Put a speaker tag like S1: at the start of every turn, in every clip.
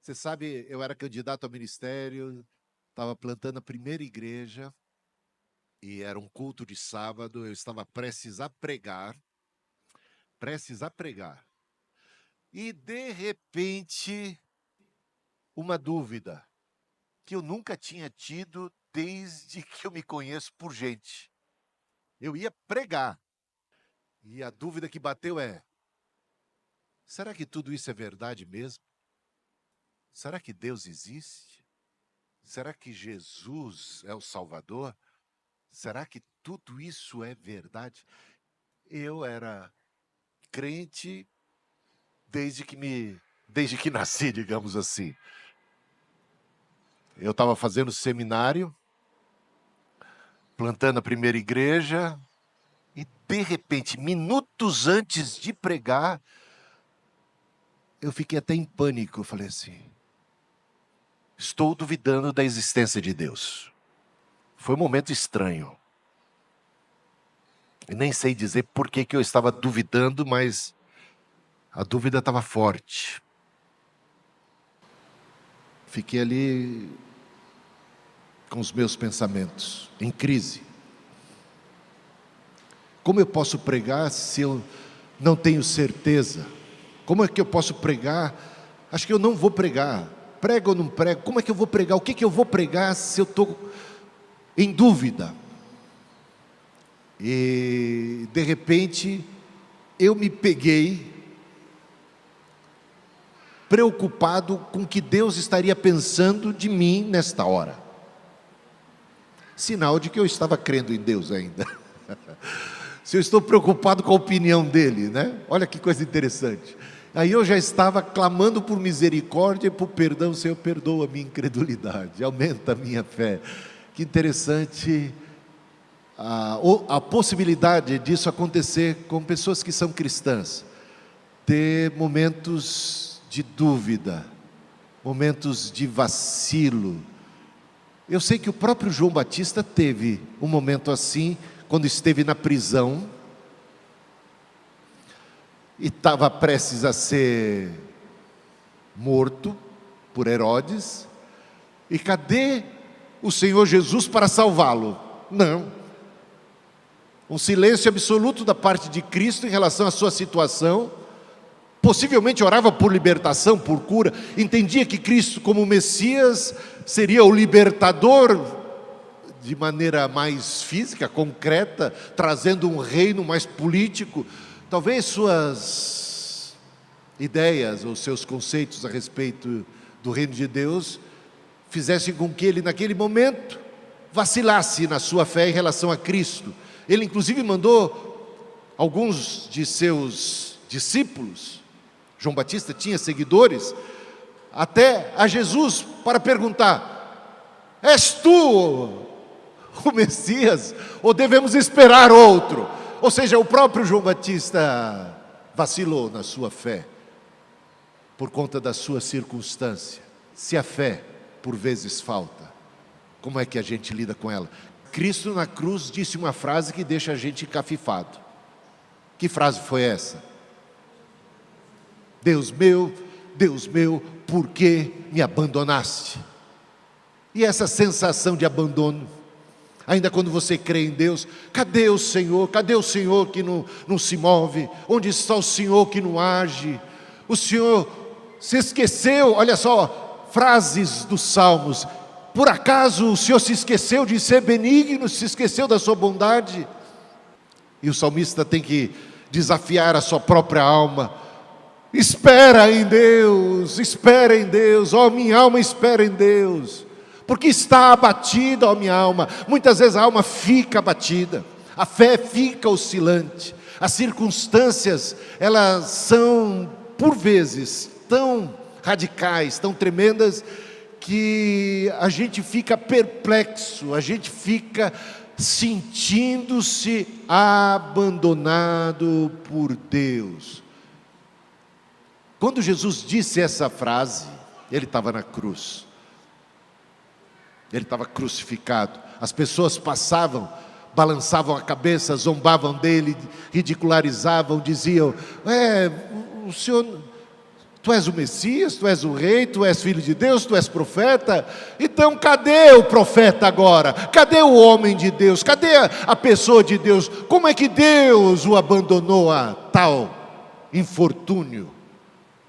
S1: Você sabe, eu era candidato ao ministério, estava plantando a primeira igreja, e era um culto de sábado, eu estava prestes a pregar. E, de repente, uma dúvida que eu nunca tinha tido desde que eu me conheço por gente. Eu ia pregar, e a dúvida que bateu é: será que tudo isso é verdade mesmo? Será que Deus existe? Será que Jesus é o Salvador? Será que tudo isso é verdade? Eu era crente desde que nasci, digamos assim. Eu estava fazendo seminário, plantando a primeira igreja, e de repente, minutos antes de pregar, eu fiquei até em pânico. Eu falei assim: estou duvidando da existência de Deus. Foi um momento estranho. Eu nem sei dizer por que eu estava duvidando, mas a dúvida estava forte. Fiquei ali com os meus pensamentos, em crise. Como eu posso pregar se eu não tenho certeza? Como é que eu posso pregar? Acho que eu não vou pregar. Prego ou não prego? Como é que eu vou pregar? O que eu vou pregar se eu estou em dúvida? E, de repente, eu me peguei preocupado com o que Deus estaria pensando de mim nesta hora. Sinal de que eu estava crendo em Deus ainda. Se eu estou preocupado com a opinião dele, né? Olha que coisa interessante. Aí eu já estava clamando por misericórdia e por perdão. Senhor, perdoa a minha incredulidade, aumenta a minha fé. Que interessante a possibilidade disso acontecer com pessoas que são cristãs. Ter momentos de dúvida, momentos de vacilo. Eu sei que o próprio João Batista teve um momento assim, quando esteve na prisão, e estava prestes a ser morto por Herodes. E cadê o Senhor Jesus para salvá-lo? Não. Um silêncio absoluto da parte de Cristo em relação à sua situação. Possivelmente orava por libertação, por cura. Entendia que Cristo, como Messias, seria o libertador de maneira mais física, concreta, trazendo um reino mais político. Talvez suas ideias ou seus conceitos a respeito do reino de Deus fizessem com que ele, naquele momento, vacilasse na sua fé em relação a Cristo. Ele, inclusive, mandou alguns de seus discípulos, João Batista tinha seguidores, até a Jesus para perguntar: és tu o Messias, ou devemos esperar outro? Ou seja, o próprio João Batista vacilou na sua fé, por conta da sua circunstância. Se a fé, por vezes, falta, como é que a gente lida com ela? Cristo na cruz disse uma frase que deixa a gente encafifado. Que frase foi essa? Deus meu, por que me abandonaste? E essa sensação de abandono, ainda quando você crê em Deus, cadê o Senhor? Cadê o Senhor que não se move? Onde está o Senhor que não age? O Senhor se esqueceu. Olha só, frases dos Salmos: por acaso o Senhor se esqueceu de ser benigno, se esqueceu da sua bondade? E o salmista tem que desafiar a sua própria alma: espera em Deus, ó minha alma, espera em Deus, porque está abatida, ó minha alma. Muitas vezes a alma fica abatida, a fé fica oscilante, as circunstâncias, elas são, por vezes, tão radicais, tão tremendas, que a gente fica perplexo, a gente fica sentindo-se abandonado por Deus. Quando Jesus disse essa frase, ele estava na cruz, ele estava crucificado. As pessoas passavam, balançavam a cabeça, zombavam dele, ridicularizavam, diziam: o Senhor, Tu és o Messias, tu és o rei, tu és filho de Deus, tu és profeta. Então cadê o profeta agora? Cadê o homem de Deus? Cadê a pessoa de Deus? Como é que Deus o abandonou a tal infortúnio?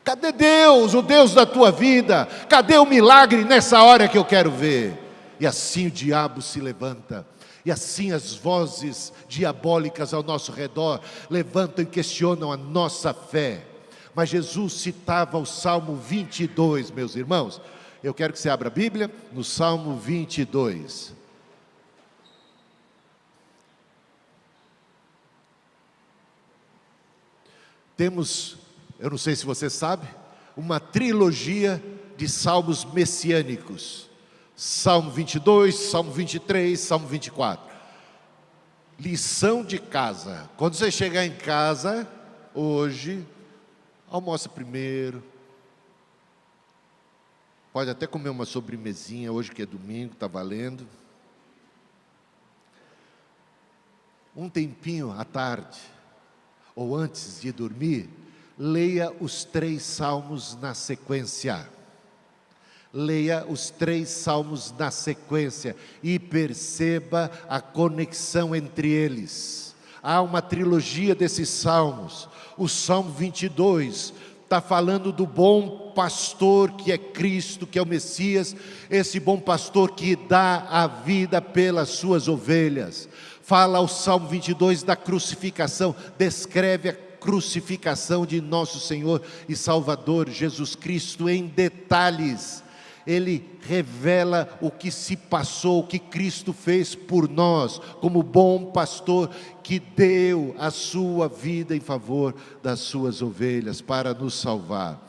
S1: Cadê Deus, o Deus da tua vida? Cadê o milagre nessa hora que eu quero ver? E assim o diabo se levanta. E assim as vozes diabólicas ao nosso redor levantam e questionam a nossa fé. Mas Jesus citava o Salmo 22, meus irmãos. Eu quero que você abra a Bíblia no Salmo 22. Temos, eu não sei se você sabe, uma trilogia de salmos messiânicos. Salmo 22, Salmo 23, Salmo 24. Lição de casa. Quando você chegar em casa, hoje, almoça primeiro. Pode até comer uma sobremesinha, hoje que é domingo, está valendo. Um tempinho à tarde, ou antes de dormir, leia os 3 salmos na sequência. Leia os 3 salmos na sequência e perceba a conexão entre eles. Há uma trilogia desses salmos. O Salmo 22 está falando do bom pastor que é Cristo, que é o Messias, esse bom pastor que dá a vida pelas suas ovelhas. Fala o Salmo 22 da crucificação, descreve a crucificação de nosso Senhor e Salvador Jesus Cristo em detalhes. Ele revela o que se passou, o que Cristo fez por nós, como bom pastor que deu a sua vida em favor das suas ovelhas para nos salvar.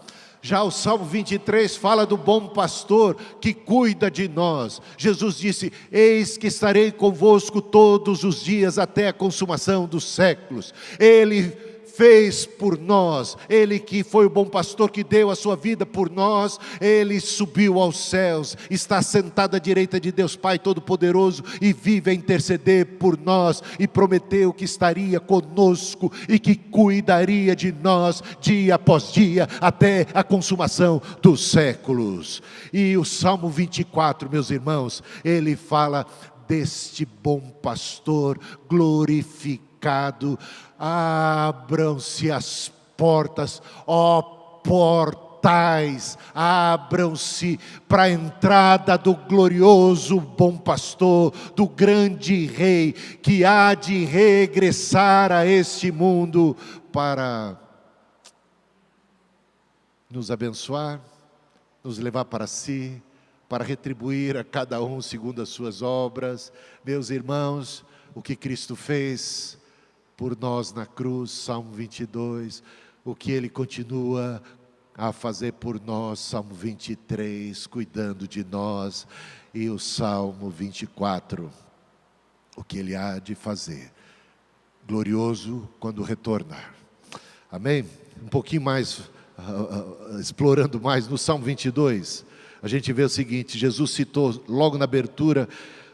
S1: Já o Salmo 23 fala do bom pastor que cuida de nós. Jesus disse: eis que estarei convosco todos os dias até a consumação dos séculos. Ele fez por nós, Ele que foi o bom pastor que deu a sua vida por nós, Ele subiu aos céus, está sentado à direita de Deus Pai Todo-Poderoso e vive a interceder por nós e prometeu que estaria conosco e que cuidaria de nós dia após dia até a consumação dos séculos. E o Salmo 24, meus irmãos, ele fala deste bom pastor glorificado. Abram-se as portas, ó portais, abram-se para a entrada do glorioso bom pastor, do grande rei, que há de regressar a este mundo para nos abençoar, nos levar para si, para retribuir a cada um segundo as suas obras. Meus irmãos, o que Cristo fez por nós na cruz, Salmo 22, o que Ele continua a fazer por nós, Salmo 23, cuidando de nós, e o Salmo 24, o que Ele há de fazer, glorioso quando retornar. Amém? Um pouquinho mais, explorando mais, no Salmo 22, a gente vê o seguinte: Jesus citou logo na abertura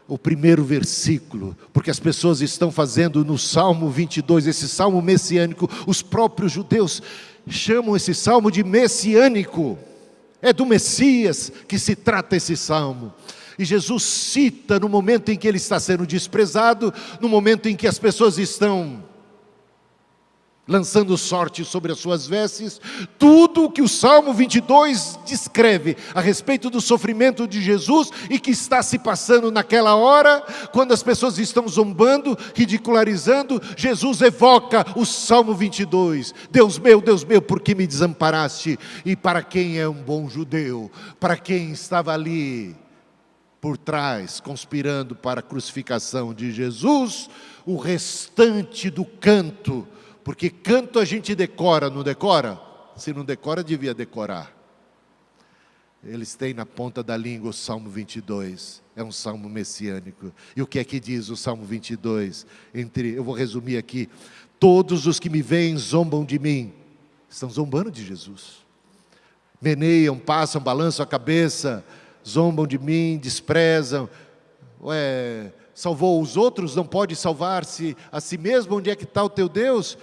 S1: o primeiro versículo, porque as pessoas estão fazendo no Salmo 22, esse salmo messiânico, os próprios judeus chamam esse salmo de messiânico, é do Messias que se trata esse salmo. E Jesus cita no momento em que ele está sendo desprezado, no momento em que as pessoas estão lançando sorte sobre as suas vestes, tudo o que o Salmo 22 descreve a respeito do sofrimento de Jesus e que está se passando naquela hora, quando as pessoas estão zombando, ridicularizando, Jesus evoca o Salmo 22, Deus meu, por que me desamparaste? E para quem é um bom judeu, para quem estava ali por trás, conspirando para a crucificação de Jesus, o restante do canto, porque canto a gente decora, não decora? Se não decora, devia decorar. Eles têm na ponta da língua o Salmo 22, é um salmo messiânico. E o que é que diz o Salmo 22? Eu vou resumir aqui: todos os que me veem zombam de mim. Estão zombando de Jesus. Meneiam, passam, balançam a cabeça, zombam de mim, desprezam. Salvou os outros, não pode salvar-se a si mesmo? Onde é que está o teu Deus?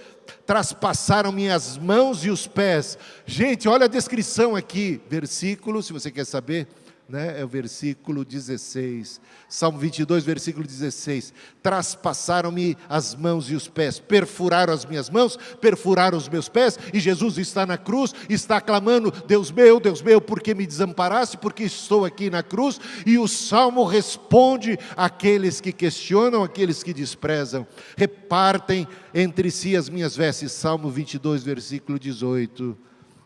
S1: traspassaram-me as mãos e os pés. Gente, olha a descrição aqui, versículo, se você quer saber, né? É o versículo 16, Salmo 22, versículo 16, traspassaram-me as mãos e os pés, perfuraram as minhas mãos, perfuraram os meus pés, e Jesus está na cruz, está clamando, Deus meu, por que me desamparaste, porque estou aqui na cruz, e o Salmo responde àqueles que questionam, àqueles que desprezam, repartem entre si as minhas vestes, Salmo 22, versículo 18,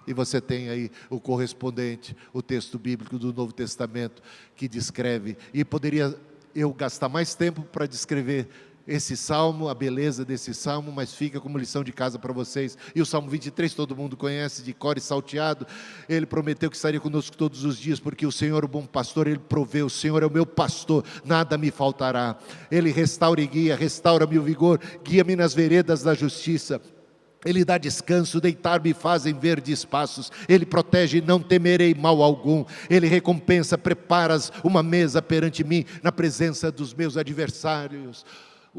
S1: e você tem aí o correspondente, o texto bíblico do Novo Testamento que descreve, e poderia eu gastar mais tempo para descrever esse salmo, a beleza desse salmo, mas fica como lição de casa para vocês. E o Salmo 23 todo mundo conhece, de cor e salteado. Ele prometeu que estaria conosco todos os dias, porque o Senhor, o bom pastor, Ele provê, o Senhor é o meu pastor, nada me faltará. Ele restaura e guia, restaura-me o vigor, guia-me nas veredas da justiça. Ele dá descanso, deitar-me fazem verdes passos, Ele protege, não temerei mal algum, Ele recompensa, preparas uma mesa perante mim, na presença dos meus adversários.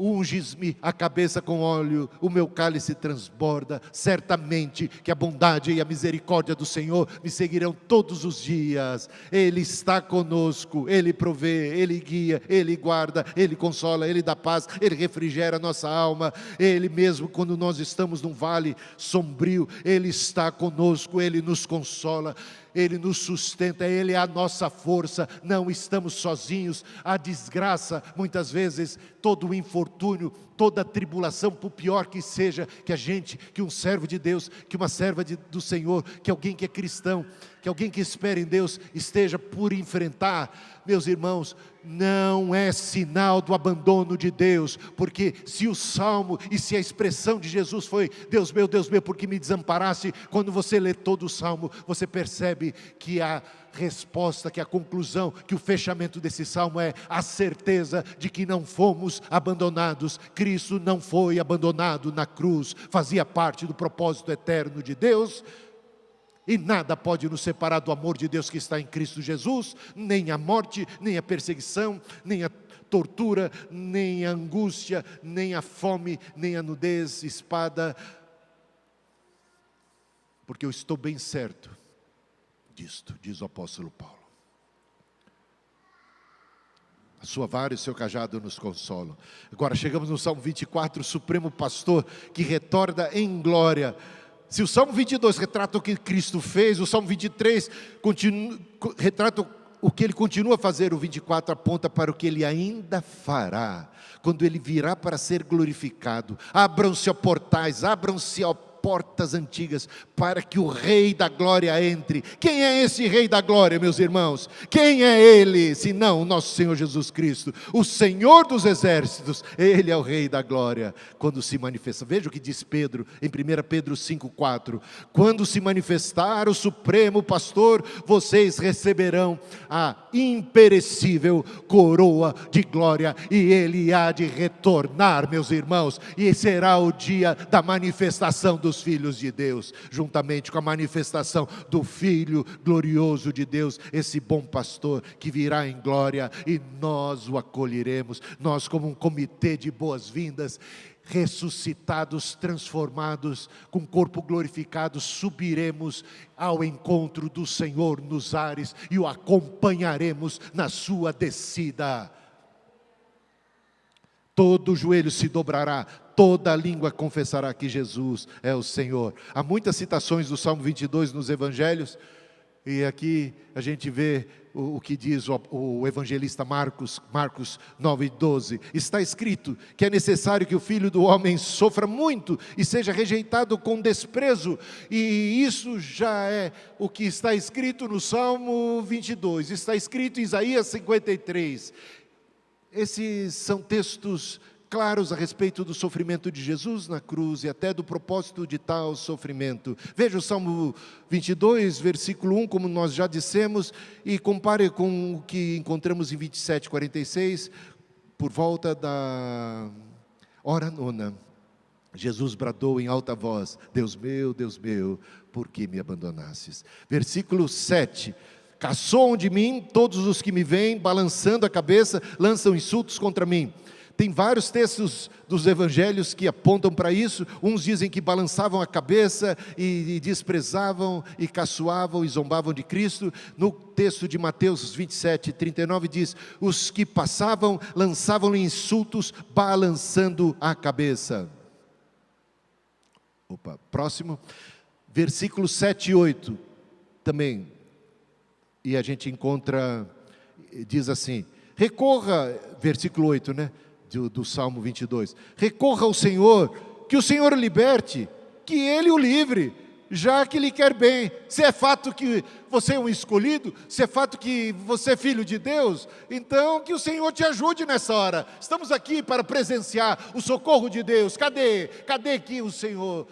S1: Unges-me a cabeça com óleo, o meu cálice transborda, certamente que a bondade e a misericórdia do Senhor me seguirão todos os dias. Ele está conosco, Ele provê, Ele guia, Ele guarda, Ele consola, Ele dá paz, Ele refrigera a nossa alma. Ele mesmo quando nós estamos num vale sombrio, Ele está conosco, Ele nos consola, Ele nos sustenta, Ele é a nossa força, não estamos sozinhos. A desgraça, muitas vezes, todo o infortúnio, toda a tribulação, por pior que seja, que um servo de Deus, que uma serva do Senhor, que alguém que é cristão, que alguém que espera em Deus, esteja por enfrentar, meus irmãos, não é sinal do abandono de Deus, porque se o salmo e se a expressão de Jesus foi, Deus meu, por que me desamparaste? Quando você lê todo o salmo, você percebe que a resposta, que a conclusão, que o fechamento desse salmo é a certeza de que não fomos abandonados. Cristo não foi abandonado na cruz, fazia parte do propósito eterno de Deus. E nada pode nos separar do amor de Deus que está em Cristo Jesus, nem a morte, nem a perseguição, nem a tortura, nem a angústia, nem a fome, nem a nudez, espada. Porque eu estou bem certo disto, diz o apóstolo Paulo. A sua vara e o seu cajado nos consolam. Agora chegamos no Salmo 24, o supremo pastor que retorna em glória. Se o Salmo 22 retrata o que Cristo fez, o Salmo 23 retrata o que Ele continua a fazer, o 24 aponta para o que Ele ainda fará, quando Ele virá para ser glorificado. Abram-se, ó portais, abram-se, ó portas antigas, para que o Rei da Glória entre. Quem é esse Rei da Glória, meus irmãos? Quem é Ele, senão o nosso Senhor Jesus Cristo, o Senhor dos exércitos? Ele é o Rei da Glória, quando se manifesta. Veja o que diz Pedro, em 1 Pedro 5,4, quando se manifestar o Supremo Pastor, vocês receberão a imperecível coroa de glória, e Ele há de retornar, meus irmãos, e será o dia da manifestação dos filhos de Deus, juntamente com a manifestação do Filho glorioso de Deus, esse bom pastor que virá em glória, e nós o acolheremos, nós como um comitê de boas-vindas, ressuscitados, transformados, com corpo glorificado, subiremos ao encontro do Senhor nos ares, e o acompanharemos na sua descida. Todo joelho se dobrará, toda língua confessará que Jesus é o Senhor. Há muitas citações do Salmo 22 nos Evangelhos, e aqui a gente vê o que diz o evangelista Marcos 9:12. Está escrito que é necessário que o Filho do Homem sofra muito e seja rejeitado com desprezo, e isso já é o que está escrito no Salmo 22, está escrito em Isaías 53, esses são textos claros a respeito do sofrimento de Jesus na cruz e até do propósito de tal sofrimento. Veja o Salmo 22, versículo 1, como nós já dissemos, e compare com o que encontramos em 27:46, por volta da hora nona. Jesus bradou em alta voz, Deus meu, por que me abandonastes? Versículo 7, caçoam de mim todos os que me veem, balançando a cabeça, lançam insultos contra mim. Tem vários textos dos evangelhos que apontam para isso. Uns dizem que balançavam a cabeça e desprezavam e caçoavam e zombavam de Cristo. No texto de Mateus 27, 39 diz: os que passavam lançavam-lhe insultos balançando a cabeça. Próximo. Versículos 7 e 8 também. E a gente encontra, diz assim: recorra, versículo 8, né? Do Salmo 22. Recorra ao Senhor, que o Senhor o liberte, que Ele o livre, já que Ele quer bem. Se é fato que você é um escolhido, se é fato que você é filho de Deus, então que o Senhor te ajude nessa hora. Estamos aqui para presenciar o socorro de Deus. Cadê que o Senhor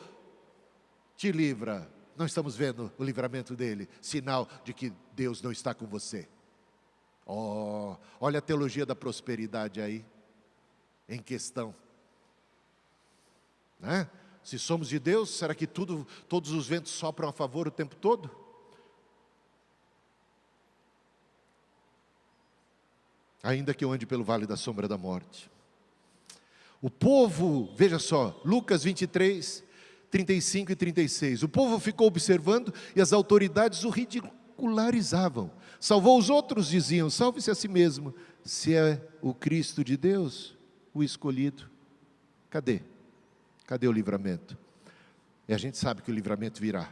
S1: te livra? Não estamos vendo o livramento dele, sinal de que Deus não está com você. Olha a teologia da prosperidade aí, em questão. Né? Se somos de Deus, será que todos os ventos sopram a favor o tempo todo? Ainda que eu ande pelo vale da sombra da morte. O povo, veja só, Lucas 23, 35 e 36. O povo ficou observando e as autoridades o ridicularizavam. Salvou os outros, diziam: salve-se a si mesmo, se é o Cristo de Deus, o escolhido. Cadê? Cadê o livramento? E a gente sabe que o livramento virá.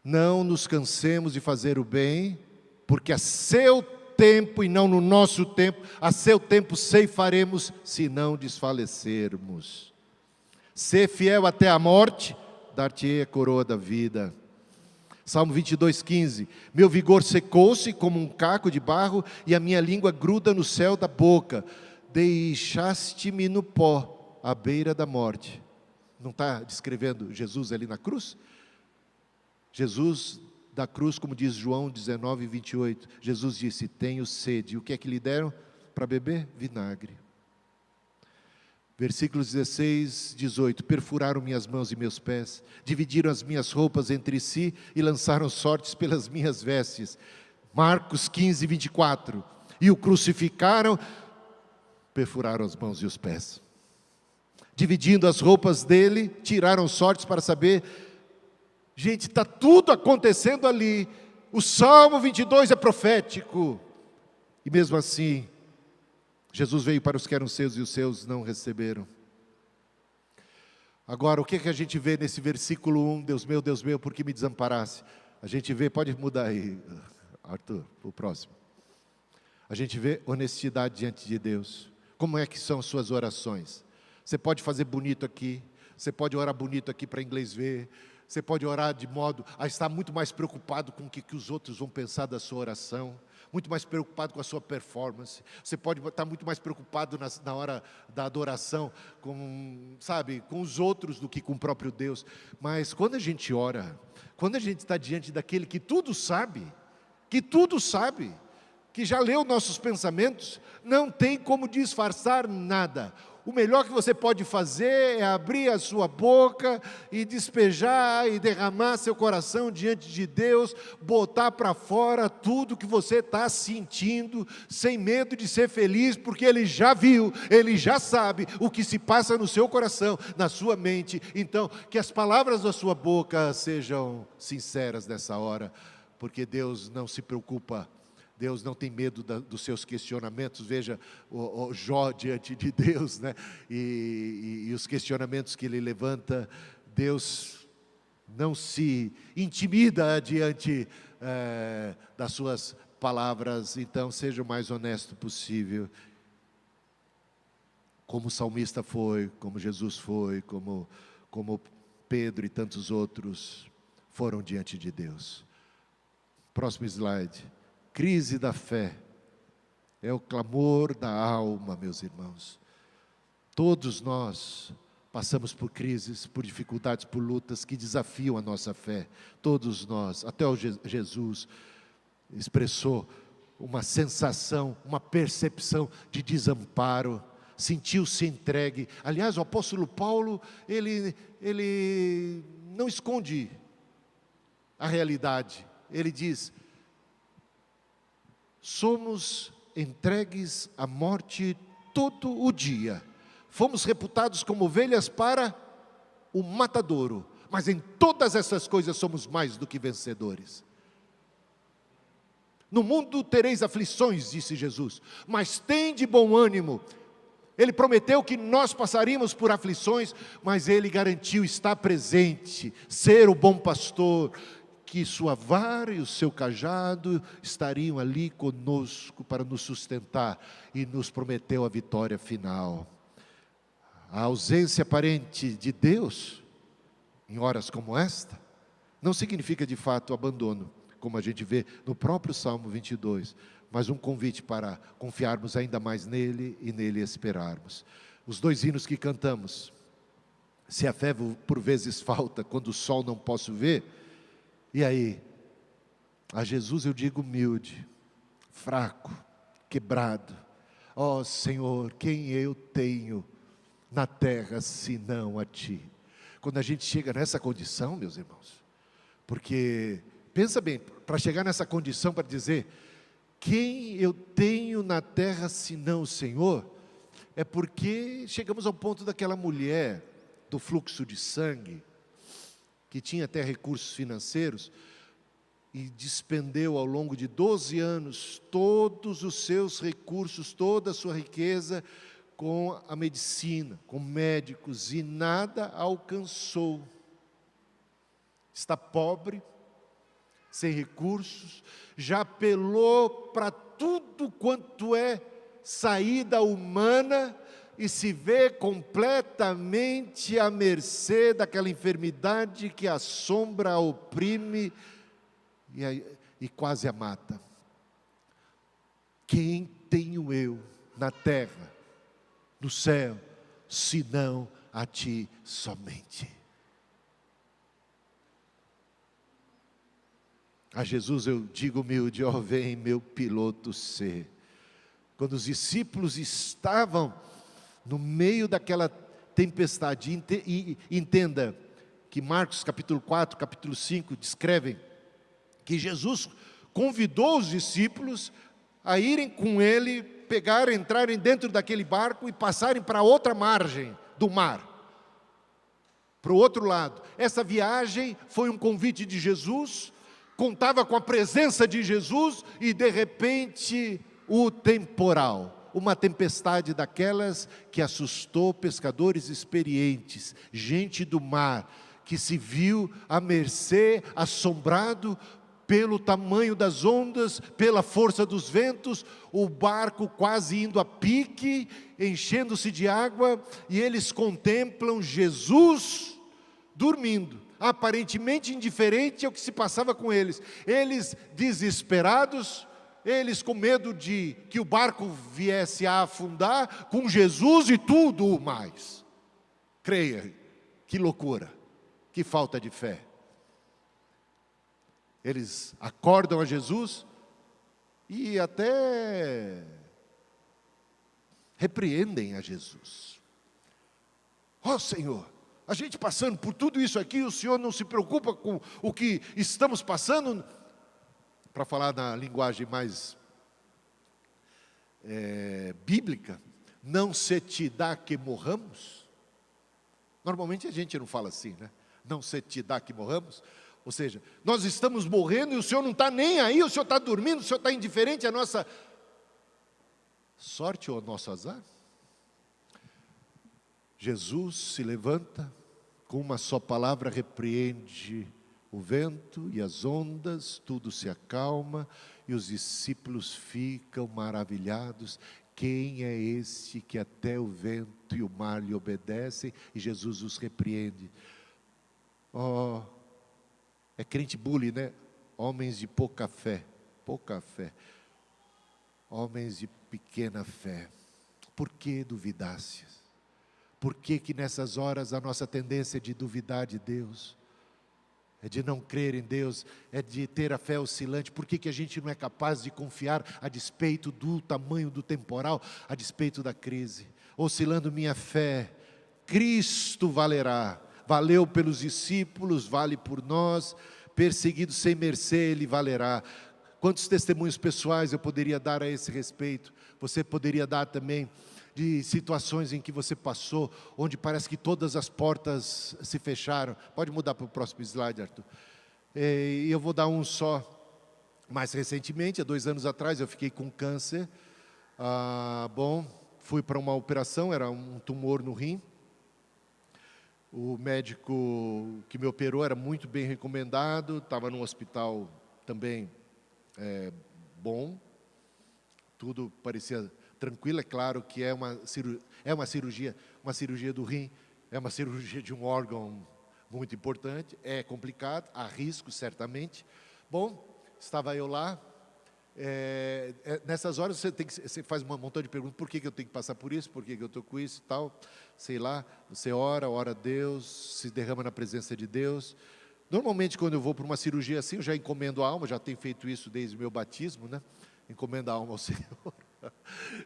S1: Não nos cansemos de fazer o bem, porque a seu tempo e não no nosso tempo, a seu tempo ceifaremos, se não desfalecermos. Ser fiel até a morte, dar-te-ei a coroa da vida. Salmo 22, 15. Meu vigor secou-se como um caco de barro, e a minha língua gruda no céu da boca. Deixaste-me no pó, à beira da morte. Não está descrevendo Jesus ali na cruz? Jesus da cruz, como diz João 19, 28. Jesus disse: tenho sede. E o que é que lhe deram para beber? Vinagre. Versículos 16, 18. Perfuraram minhas mãos e meus pés, dividiram as minhas roupas entre si e lançaram sortes pelas minhas vestes. Marcos 15, 24. E o crucificaram, perfuraram as mãos e os pés. Dividindo as roupas dele, tiraram sortes para saber. Gente, está tudo acontecendo ali. O Salmo 22 é profético. E mesmo assim, Jesus veio para os que eram seus e os seus não receberam. Agora, o que a gente vê nesse versículo 1? Deus meu, por que me desamparaste? A gente vê, pode mudar aí, Arthur, o próximo. A gente vê honestidade diante de Deus. Como é que são as suas orações? Você pode fazer bonito aqui, você pode orar bonito aqui para inglês ver, você pode orar de modo a estar muito mais preocupado com o que os outros vão pensar da sua oração, muito mais preocupado com a sua performance. Você pode estar muito mais preocupado na hora da adoração com os outros do que com o próprio Deus. Mas quando a gente ora, quando a gente está diante daquele que tudo sabe, que já leu nossos pensamentos, não tem como disfarçar nada. O melhor que você pode fazer é abrir a sua boca e despejar e derramar seu coração diante de Deus, botar para fora tudo que você está sentindo, sem medo de ser feliz, porque Ele já viu, Ele já sabe o que se passa no seu coração, na sua mente. Então, que as palavras da sua boca sejam sinceras nessa hora, porque Deus não se preocupa. Deus não tem medo dos seus questionamentos. Veja o Jó diante de Deus, né? E os questionamentos que ele levanta. Deus não se intimida diante das suas palavras. Então seja o mais honesto possível, como o salmista foi, como Jesus foi, como Pedro e tantos outros foram diante de Deus. Próximo slide. Crise da fé, é o clamor da alma, meus irmãos. Todos nós passamos por crises, por dificuldades, por lutas que desafiam a nossa fé. Todos nós, até o Jesus expressou uma sensação, uma percepção de desamparo, sentiu-se entregue. Aliás, o apóstolo Paulo, ele não esconde a realidade. Ele diz: somos entregues à morte todo o dia. Fomos reputados como ovelhas para o matadouro, mas em todas essas coisas somos mais do que vencedores. No mundo tereis aflições, disse Jesus, mas tende bom ânimo. Ele prometeu que nós passaríamos por aflições, mas Ele garantiu estar presente, ser o bom pastor, que sua vara e o seu cajado estariam ali conosco para nos sustentar, e nos prometeu a vitória final. A ausência aparente de Deus, em horas como esta, não significa de fato abandono, como a gente vê no próprio Salmo 22, mas um convite para confiarmos ainda mais nele e nele esperarmos. Os 2 hinos que cantamos, se a fé por vezes falta, quando o sol não posso ver, e aí? A Jesus eu digo humilde, fraco, quebrado. Ó Senhor, quem eu tenho na terra senão a Ti? Quando a gente chega nessa condição, meus irmãos, porque, pensa bem, para chegar nessa condição, para dizer, quem eu tenho na terra senão o Senhor, é porque chegamos ao ponto daquela mulher, do fluxo de sangue, que tinha até recursos financeiros, e despendeu ao longo de 12 anos, todos os seus recursos, toda a sua riqueza, com a medicina, com médicos, e nada alcançou. Está pobre, sem recursos, já apelou para tudo quanto é saída humana, e se vê completamente à mercê daquela enfermidade que assombra, a oprime e quase a mata. Quem tenho eu na terra, no céu, senão a Ti somente? A Jesus eu digo humilde, ó vem meu piloto ser. Quando os discípulos estavam no meio daquela tempestade, e entenda que Marcos capítulo 4, capítulo 5 descrevem que Jesus convidou os discípulos a irem com Ele, entrarem dentro daquele barco e passarem para outra margem do mar, para o outro lado. Essa viagem foi um convite de Jesus, contava com a presença de Jesus, e de repente o temporal, uma tempestade daquelas que assustou pescadores experientes, gente do mar, que se viu à mercê, assombrado pelo tamanho das ondas, pela força dos ventos, o barco quase indo a pique, enchendo-se de água, e eles contemplam Jesus dormindo, aparentemente indiferente ao que se passava com eles. Eles desesperados, eles com medo de que o barco viesse a afundar, com Jesus e tudo mais. Creia, que loucura, que falta de fé. Eles acordam a Jesus e até repreendem a Jesus. Ó Senhor, a gente passando por tudo isso aqui, o Senhor não se preocupa com o que estamos passando? Para falar na linguagem mais bíblica, não se te dá que morramos? Normalmente a gente não fala assim, né? Não se te dá que morramos? Ou seja, nós estamos morrendo e o Senhor não está nem aí, o Senhor está dormindo, o Senhor está indiferente à nossa sorte ou ao nosso azar? Jesus se levanta, com uma só palavra repreende o vento e as ondas, tudo se acalma, e os discípulos ficam maravilhados. Quem é este que até o vento e o mar lhe obedecem? E Jesus os repreende. Oh, é crente bully, né? Homens de pouca fé, homens de pequena fé. Por que duvidastes? Por que nessas horas a nossa tendência é de duvidar de Deus? É de não crer em Deus, é de ter a fé oscilante. Por que a gente não é capaz de confiar a despeito do tamanho do temporal, a despeito da crise? Oscilando minha fé, Cristo valerá. Valeu pelos discípulos, vale por nós. Perseguido sem mercê, Ele valerá. Quantos testemunhos pessoais eu poderia dar a esse respeito? Você poderia dar também. de situações em que você passou, onde parece que todas as portas se fecharam. Pode mudar para o próximo slide, Arthur. E eu vou dar um só. Mais recentemente, há 2 anos atrás, eu fiquei com câncer. Fui para uma operação, era um tumor no rim. O médico que me operou era muito bem recomendado, estava num hospital também bom, tudo parecia tranquilo. É claro que é uma cirurgia do rim, é uma cirurgia de um órgão muito importante, é complicado, há risco certamente. Bom, estava eu lá. Nessas horas você faz um montão de perguntas: por que eu tenho que passar por isso, por que eu estou com isso e tal, sei lá. Você ora a Deus, se derrama na presença de Deus. Normalmente quando eu vou para uma cirurgia assim, eu já encomendo a alma, já tenho feito isso desde o meu batismo, né? Encomendo a alma ao Senhor.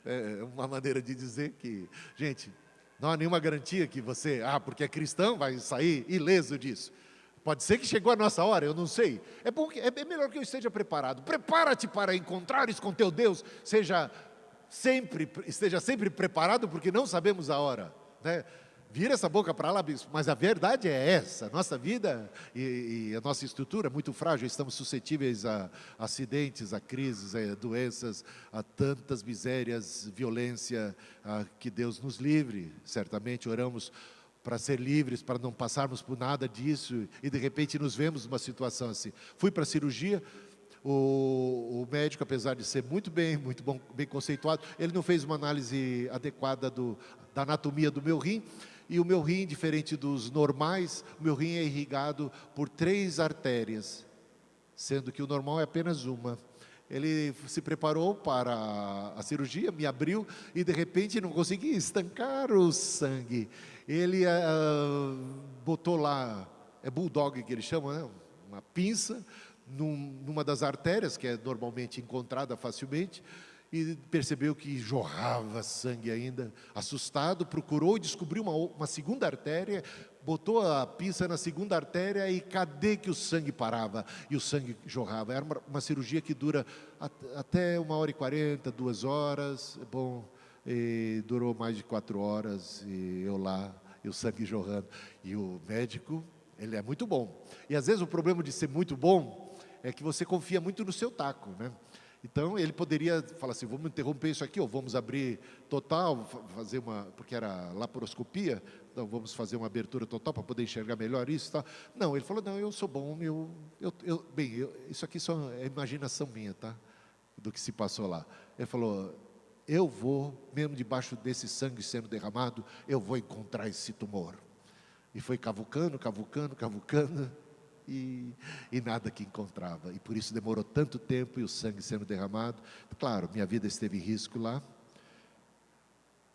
S1: É uma maneira de dizer que, gente, não há nenhuma garantia que você, porque é cristão, vai sair ileso disso. Pode ser que chegou a nossa hora, eu não sei. É melhor que eu esteja preparado. Prepara-te para encontrares com teu Deus. Esteja sempre preparado, porque não sabemos a hora, né? Vira essa boca para lá, bispo. Mas a verdade é essa: nossa vida e a nossa estrutura é muito frágil. Estamos suscetíveis a acidentes, a crises, a doenças, a tantas misérias, violência. Que Deus nos livre. Certamente oramos para ser livres, para não passarmos por nada disso, e de repente nos vemos numa situação assim. Fui para a cirurgia. O médico, apesar de ser muito bom, bem conceituado, ele não fez uma análise adequada da anatomia do meu rim. E o meu rim, diferente dos normais, o meu rim é irrigado por 3 artérias, sendo que o normal é apenas uma. Ele se preparou para a cirurgia, me abriu e de repente não conseguia estancar o sangue. Ele botou lá, é bulldog que ele chama, né? Uma pinça numa das artérias, que é normalmente encontrada facilmente, e percebeu que jorrava sangue ainda. Assustado, procurou e descobriu uma segunda artéria, botou a pinça na segunda artéria e cadê que o sangue parava? E o sangue jorrava. Era uma cirurgia que dura até 1h40, 2 horas. Bom, e durou mais de 4 horas, e eu lá, e o sangue jorrando. E o médico, ele é muito bom. E às vezes o problema de ser muito bom é que você confia muito no seu taco, né? Então ele poderia falar assim: vamos interromper isso aqui, ou vamos abrir total, fazer porque era laparoscopia, então vamos fazer uma abertura total para poder enxergar melhor isso e tal. Não, ele falou: não, eu sou bom, isso aqui só é imaginação minha, tá? Do que se passou lá. Ele falou: eu vou, mesmo debaixo desse sangue sendo derramado, eu vou encontrar esse tumor. E foi cavucando, e nada que encontrava, e por isso demorou tanto tempo, e o sangue sendo derramado. Claro, minha vida esteve em risco lá.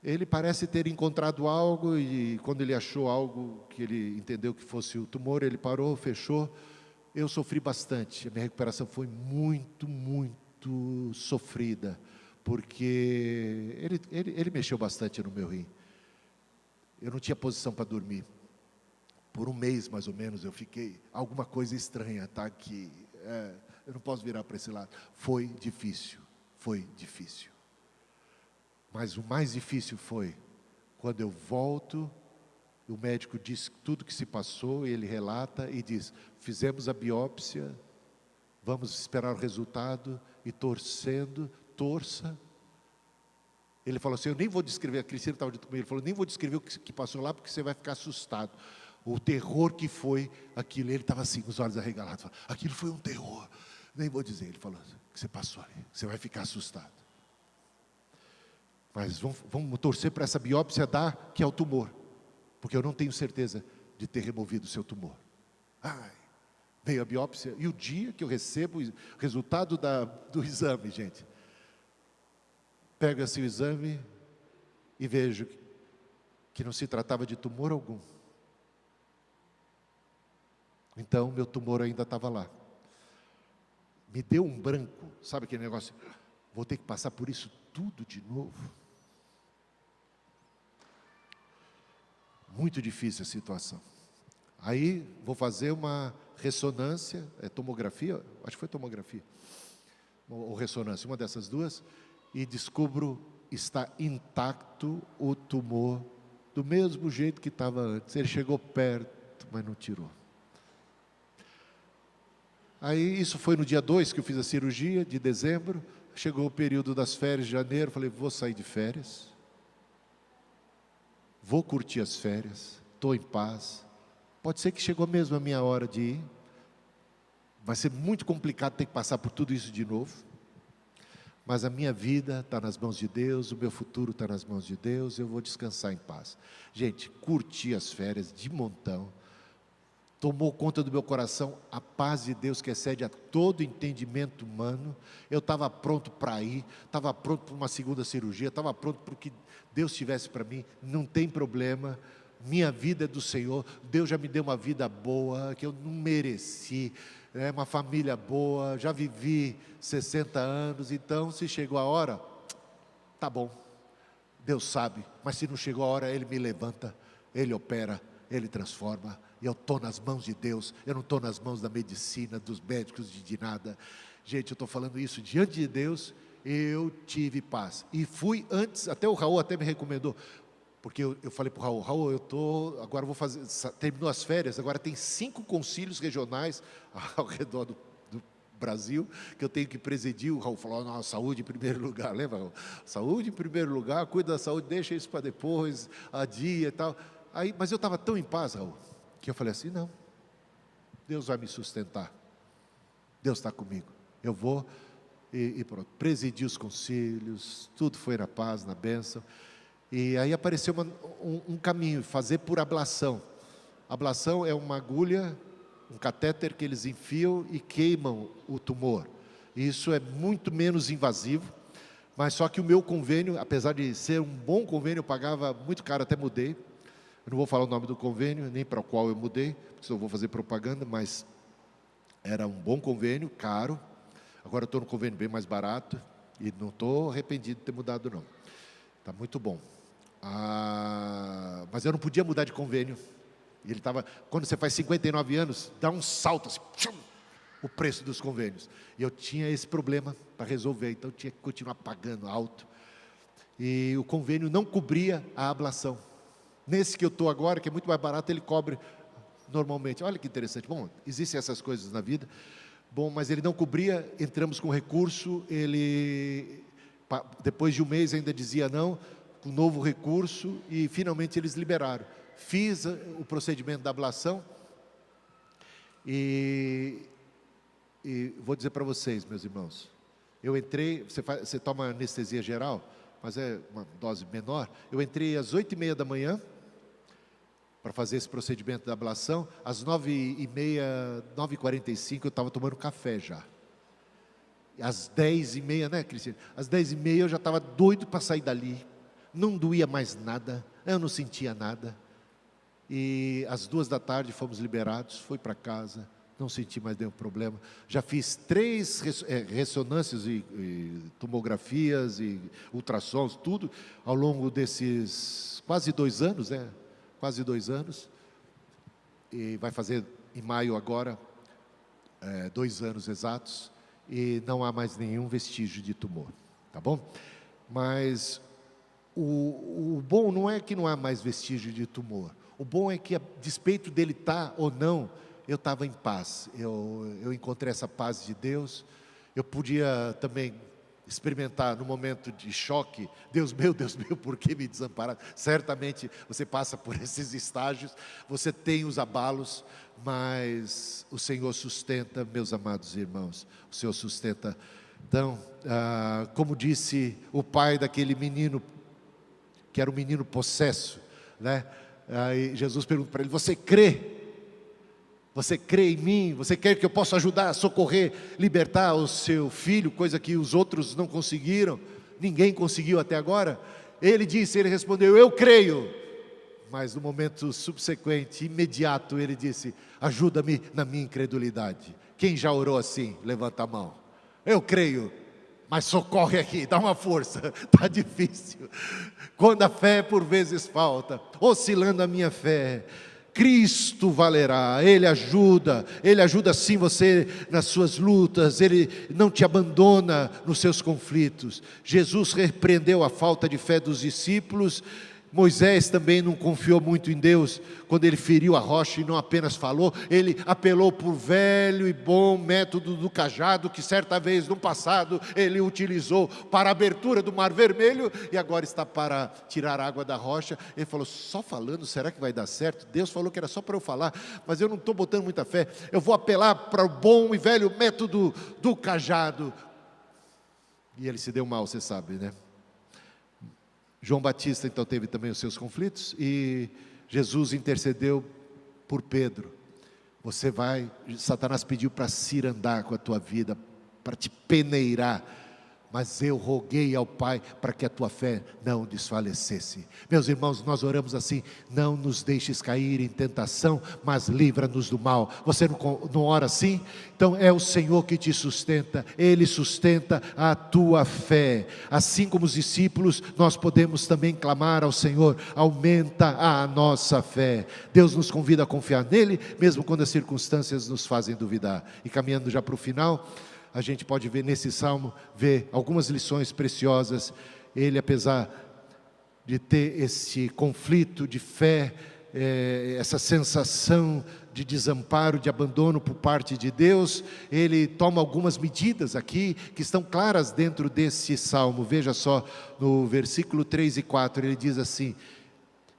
S1: Ele parece ter encontrado algo, e quando ele achou algo que ele entendeu que fosse o tumor, ele parou, fechou. Eu sofri bastante, a minha recuperação foi muito sofrida, porque ele mexeu bastante no meu rim. Eu não tinha posição para dormir. Por 1 mês, mais ou menos, eu fiquei, alguma coisa estranha, tá aqui, eu não posso virar para esse lado. Foi difícil. Mas o mais difícil foi quando eu volto, o médico diz tudo que se passou, ele relata e diz: fizemos a biópsia, vamos esperar o resultado, e torça. Ele falou assim: eu nem vou descrever, a Cristina estava dito comigo, ele falou: nem vou descrever o que passou lá, porque você vai ficar assustado. O terror que foi aquilo. Ele estava assim, com os olhos arregalados, falando: aquilo foi um terror. Nem vou dizer. Ele falou: o que você passou ali, você vai ficar assustado. Mas vamos torcer para essa biópsia dar que é o tumor, porque eu não tenho certeza de ter removido o seu tumor. Veio a biópsia, e o dia que eu recebo o resultado do exame, gente, pego assim o exame e vejo que não se tratava de tumor algum. Então meu tumor ainda estava lá. Me deu um branco, sabe aquele negócio? Vou ter que passar por isso tudo de novo. Muito difícil a situação. Aí vou fazer uma ressonância, tomografia, acho que foi tomografia, ou ressonância, uma dessas duas, e descubro está intacto o tumor, do mesmo jeito que estava antes. Ele chegou perto, mas não tirou. Aí isso foi no dia 2 que eu fiz a cirurgia, de dezembro. Chegou o período das férias de janeiro, falei, vou sair de férias, vou curtir as férias, estou em paz. Pode ser que chegou mesmo a minha hora de ir, vai ser muito complicado ter que passar por tudo isso de novo, mas a minha vida está nas mãos de Deus, o meu futuro está nas mãos de Deus, eu vou descansar em paz. Gente, curti as férias de montão, tomou conta do meu coração a paz de Deus que excede a todo entendimento humano. Eu estava pronto para ir, estava pronto para uma segunda cirurgia, estava pronto para o que Deus tivesse para mim. Não tem problema, minha vida é do Senhor. Deus já me deu uma vida boa, que eu não mereci, uma família boa, já vivi 60 anos, então se chegou a hora, tá bom, Deus sabe, mas se não chegou a hora, Ele me levanta, Ele opera, Ele transforma. E eu estou nas mãos de Deus, eu não estou nas mãos da medicina, dos médicos, de nada. Gente, eu estou falando isso diante de Deus, eu tive paz. E fui antes, até o Raul até me recomendou, porque eu falei para o Raul, agora vou fazer, terminou as férias, agora tem 5 concílios regionais ao redor do Brasil, que eu tenho que presidir. O Raul falou, não, saúde em primeiro lugar, lembra, Raul? Saúde em primeiro lugar, cuida da saúde, deixa isso para depois, adia e tal. Aí, mas eu estava tão em paz, Raul, que eu falei assim, não, Deus vai me sustentar, Deus está comigo, eu vou, e pronto, presidi os concílios, tudo foi na paz, na bênção, e aí apareceu um caminho, fazer por ablação. Ablação é uma agulha, um catéter que eles enfiam e queimam o tumor, isso é muito menos invasivo, mas só que o meu convênio, apesar de ser um bom convênio, eu pagava muito caro, até mudei. Eu não vou falar o nome do convênio, nem para o qual eu mudei, porque senão eu vou fazer propaganda, mas era um bom convênio, caro. Agora eu estou no convênio bem mais barato, e não estou arrependido de ter mudado não. Está muito bom. Mas eu não podia mudar de convênio. E ele estava, quando você faz 59 anos, dá um salto assim, tchum, o preço dos convênios. E eu tinha esse problema para resolver, então eu tinha que continuar pagando alto. E o convênio não cobria a ablação. Nesse que eu estou agora, que é muito mais barato, ele cobre normalmente. Olha que interessante. Bom, existem essas coisas na vida. Bom, mas ele não cobria, entramos com recurso, ele, depois de um mês ainda dizia não, com novo recurso, e finalmente eles liberaram. Fiz o procedimento da ablação, e vou dizer para vocês, meus irmãos, eu entrei, você toma anestesia geral, mas é uma dose menor, eu entrei às 8h30 da manhã, para fazer esse procedimento da ablação, às 9h30, 9h45 eu estava tomando café já. Às 10h30, né, Cristina? Às 10h30 eu já estava doido para sair dali, não doía mais nada, eu não sentia nada. E às 2h da tarde fomos liberados, fui para casa, não senti mais nenhum problema. Já fiz 3 ressonâncias e tomografias e ultrassons, tudo, ao longo desses quase 2 anos, né? Quase 2 anos, e vai fazer em maio agora, 2 anos exatos, e não há mais nenhum vestígio de tumor, tá bom? Mas o bom não é que não há mais vestígio de tumor, o bom é que a despeito dele estar ou não, eu estava em paz, eu encontrei essa paz de Deus, eu podia também experimentar no momento de choque, Deus meu, por que me desampararam? Certamente você passa por esses estágios, você tem os abalos, mas o Senhor sustenta, meus amados irmãos, o Senhor sustenta. Então, como disse o pai daquele menino, que era um menino possesso, né? Aí Jesus pergunta para ele, você crê? Você crê em mim? Você quer que eu possa ajudar, socorrer, libertar o seu filho, coisa que os outros não conseguiram, ninguém conseguiu até agora? Ele respondeu, eu creio. Mas no momento subsequente, imediato, ele disse, ajuda-me na minha incredulidade. Quem já orou assim? Levanta a mão. Eu creio, mas socorre aqui, dá uma força, está difícil. Quando a fé por vezes falta, oscilando a minha fé, Cristo valerá, Ele ajuda sim você nas suas lutas, Ele não te abandona nos seus conflitos. Jesus repreendeu a falta de fé dos discípulos. Moisés também não confiou muito em Deus, quando ele feriu a rocha e não apenas falou, ele apelou por velho e bom método do cajado, que certa vez no passado ele utilizou para a abertura do Mar Vermelho, e agora está para tirar água da rocha. Ele falou, só falando, será que vai dar certo? Deus falou que era só para eu falar, mas eu não estou botando muita fé, eu vou apelar para o bom e velho método do cajado. E ele se deu mal, você sabe, né? João Batista então teve também os seus conflitos, e Jesus intercedeu por Pedro. Satanás pediu para cirandar com a tua vida, para te peneirar, mas eu roguei ao Pai para que a tua fé não desfalecesse. Meus irmãos, nós oramos assim: não nos deixes cair em tentação, mas livra-nos do mal. Você não ora assim? Então é o Senhor que te sustenta, Ele sustenta a tua fé. Assim como os discípulos, nós podemos também clamar ao Senhor: aumenta a nossa fé. Deus nos convida a confiar nele, mesmo quando as circunstâncias nos fazem duvidar. E caminhando já para o final, a gente pode ver nesse salmo, ver algumas lições preciosas. Ele, apesar de ter esse conflito de fé, essa sensação de desamparo, de abandono por parte de Deus, ele toma algumas medidas aqui, que estão claras dentro desse salmo. Veja só, no versículo 3 e 4, ele diz assim: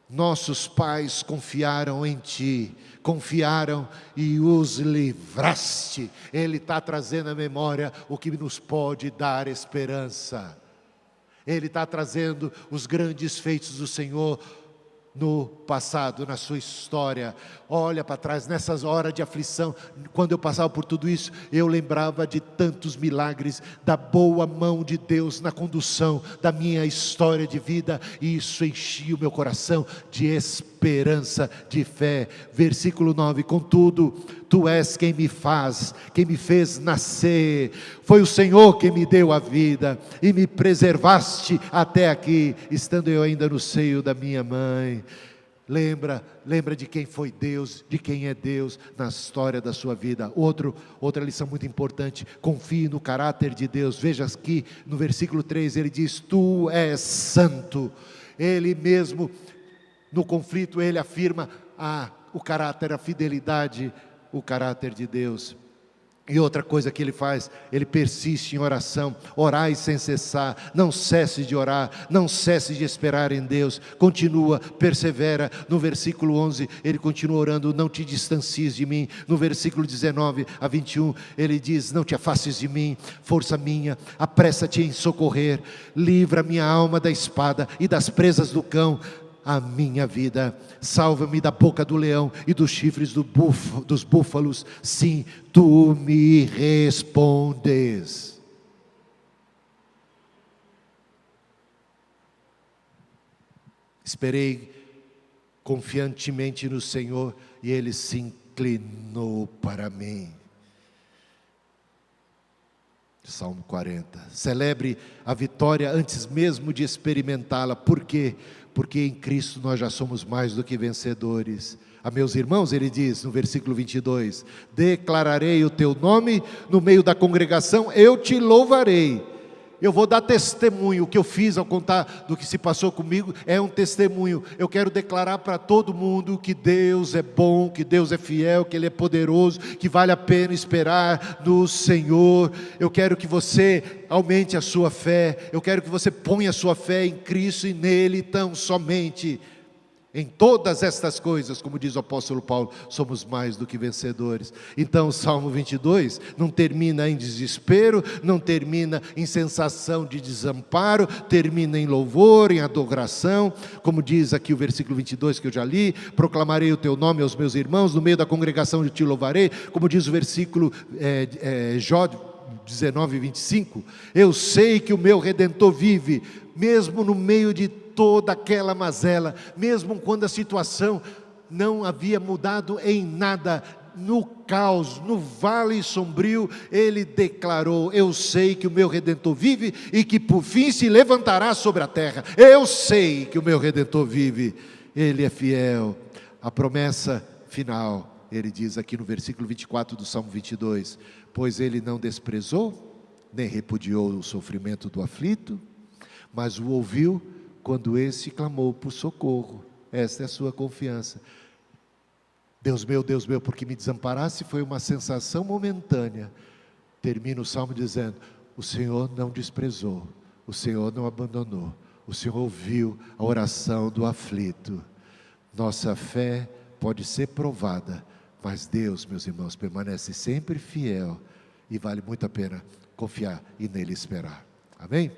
S1: nossos pais confiaram em Ti, confiaram e os livraste. Ele está trazendo à memória o que nos pode dar esperança. Ele está trazendo os grandes feitos do Senhor no passado, na sua história. Olha para trás, nessas horas de aflição, quando eu passava por tudo isso, eu lembrava de tantos milagres, da boa mão de Deus na condução da minha história de vida, e isso enchia o meu coração de esperança, de fé. Versículo 9, contudo, Tu és quem me fez nascer, foi o Senhor quem me deu a vida, e me preservaste até aqui, estando eu ainda no seio da minha mãe. Lembra de quem foi Deus, de quem é Deus na história da sua vida. Outra lição muito importante: confie no caráter de Deus. Veja aqui no versículo 3, ele diz: Tu és santo. Ele mesmo, no conflito, ele afirma o caráter, a fidelidade, o caráter de Deus. E outra coisa que ele faz, ele persiste em oração. Orai sem cessar, não cesse de orar, não cesse de esperar em Deus, continua, persevera. No versículo 11, ele continua orando: não te distancies de mim. No versículo 19 a 21, ele diz: não te afastes de mim, força minha, apressa-te em socorrer, livra minha alma da espada e das presas do cão, a minha vida, salva-me da boca do leão e dos chifres dos búfalos. Sim, Tu me respondes. Esperei confiantemente no Senhor, e Ele se inclinou para mim. Salmo 40. Celebre a vitória antes mesmo de experimentá-la. Por quê? Porque em Cristo nós já somos mais do que vencedores. A meus irmãos, ele diz no versículo 22, declararei o teu nome no meio da congregação, eu te louvarei. Eu vou dar testemunho. O que eu fiz ao contar do que se passou comigo é um testemunho. Eu quero declarar para todo mundo que Deus é bom, que Deus é fiel, que Ele é poderoso, que vale a pena esperar no Senhor. Eu quero que você aumente a sua fé. Eu quero que você ponha a sua fé em Cristo e nele tão somente. Em todas estas coisas, como diz o apóstolo Paulo, somos mais do que vencedores. Então o Salmo 22 não termina em desespero, não termina em sensação de desamparo, termina em louvor, em adoração. Como diz aqui o versículo 22 que eu já li: proclamarei o teu nome aos meus irmãos, no meio da congregação eu te louvarei. Como diz o versículo Jó 19, 25, eu sei que o meu Redentor vive, mesmo no meio de toda aquela mazela, mesmo quando a situação não havia mudado em nada, no caos, no vale sombrio, ele declarou: eu sei que o meu Redentor vive e que por fim se levantará sobre a terra. Eu sei que o meu Redentor vive, Ele é fiel. a promessa final, ele diz aqui no versículo 24 do Salmo 22, pois ele não desprezou, nem repudiou o sofrimento do aflito, mas o ouviu quando esse clamou por socorro. Esta é a sua confiança. Deus meu, por que me desamparaste? Foi uma sensação momentânea. Termina o Salmo dizendo, o Senhor não desprezou, o Senhor não abandonou, o Senhor ouviu a oração do aflito. Nossa fé pode ser provada, mas Deus, meus irmãos, permanece sempre fiel, e vale muito a pena confiar e nele esperar. Amém?